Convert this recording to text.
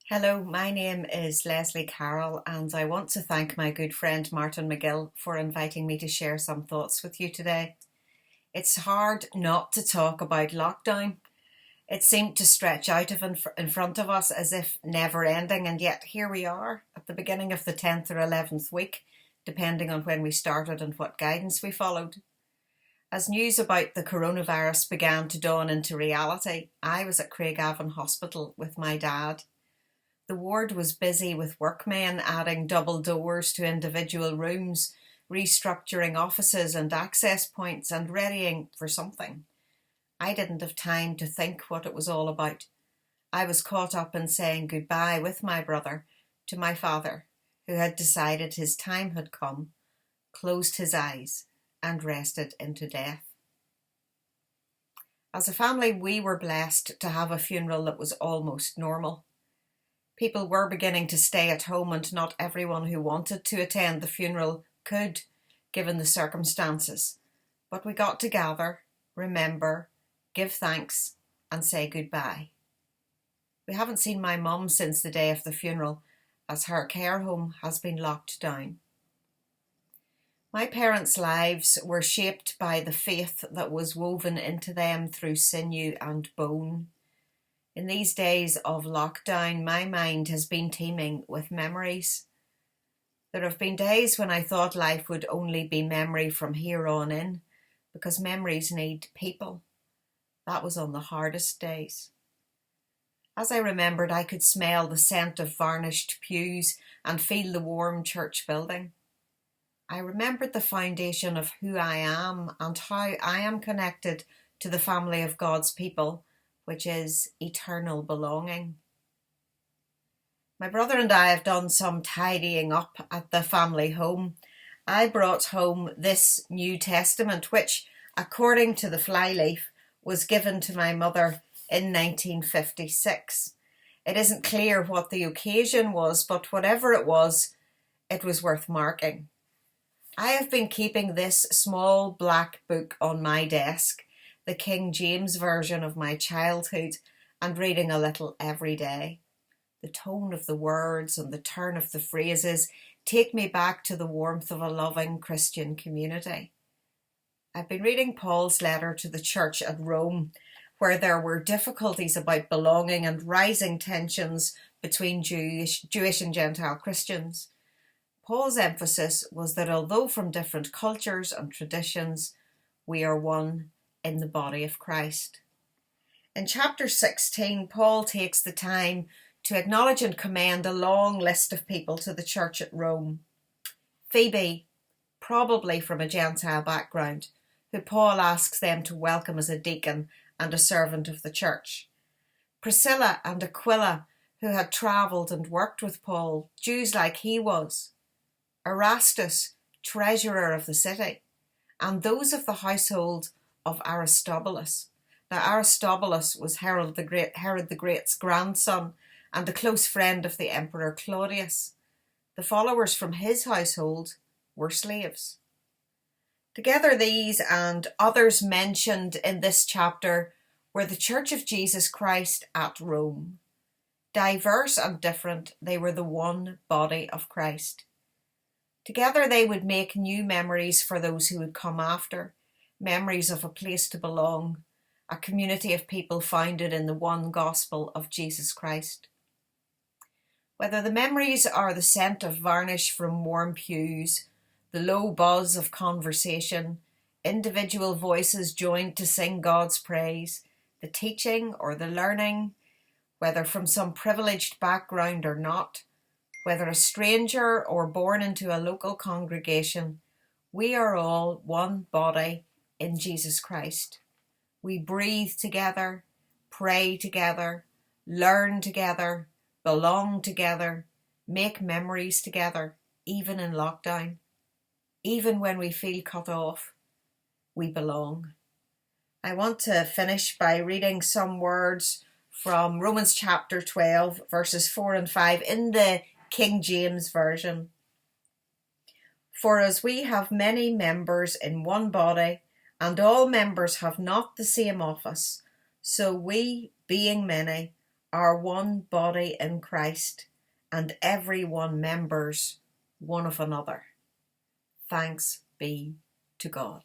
Hello, my name is Lesley Carroll, and I want to thank my good friend Martin McGill for inviting me to share some thoughts with you today. It's hard not to talk about lockdown. It seemed to stretch out in front of us as if never ending, and yet here we are at the beginning of the 10th or 11th week, depending on when we started and what guidance we followed. As news about the coronavirus began to dawn into reality, I was at Craigavon Hospital with my dad. The ward was busy with workmen adding double doors to individual rooms, restructuring offices and access points, and readying for something. I didn't have time to think what it was all about. I was caught up in saying goodbye with my brother to my father, who had decided his time had come, closed his eyes, and rested into death. As a family, we were blessed to have a funeral that was almost normal. People were beginning to stay at home, and not everyone who wanted to attend the funeral could, given the circumstances. But we got to gather, remember, give thanks, and say goodbye. We haven't seen my mum since the day of the funeral, as her care home has been locked down. My parents' lives were shaped by the faith that was woven into them through sinew and bone. In these days of lockdown, my mind has been teeming with memories. There have been days when I thought life would only be memory from here on in, because memories need people. That was on the hardest days. As I remembered, I could smell the scent of varnished pews and feel the warm church building. I remembered the foundation of who I am and how I am connected to the family of God's people, which is eternal belonging. My brother and I have done some tidying up at the family home. I brought home this New Testament, which, according to the flyleaf, was given to my mother in 1956. It isn't clear what the occasion was, but whatever it was worth marking. I have been keeping this small black book on my desk, the King James version of my childhood, and reading a little every day. The tone of the words and the turn of the phrases take me back to the warmth of a loving Christian community. I've been reading Paul's letter to the church at Rome, where there were difficulties about belonging and rising tensions between Jewish and Gentile Christians. Paul's emphasis was that although from different cultures and traditions, we are one in the body of Christ. In chapter 16, Paul takes the time to acknowledge and commend a long list of people to the church at Rome. Phoebe, probably from a Gentile background, who Paul asks them to welcome as a deacon and a servant of the church. Priscilla and Aquila, who had travelled and worked with Paul, Jews like he was. Erastus, treasurer of the city, and those of the household of Aristobulus. Now, Aristobulus was Herod the Great's grandson and a close friend of the Emperor Claudius. The followers from his household were slaves. Together, these and others mentioned in this chapter were the Church of Jesus Christ at Rome. Diverse and different, they were the one body of Christ. Together they would make new memories for those who would come after, memories of a place to belong, a community of people founded in the one gospel of Jesus Christ. Whether the memories are the scent of varnish from warm pews, the low buzz of conversation, individual voices joined to sing God's praise, the teaching or the learning, whether from some privileged background or not, whether a stranger or born into a local congregation, we are all one body in Jesus Christ. We breathe together, pray together, learn together, belong together, make memories together, even in lockdown. Even when we feel cut off, we belong. I want to finish by reading some words from Romans chapter 12, verses 4 and 5 in the King James Version. For as we have many members in one body, and all members have not the same office, so we, being many, are one body in Christ, and every one members one of another. Thanks be to God.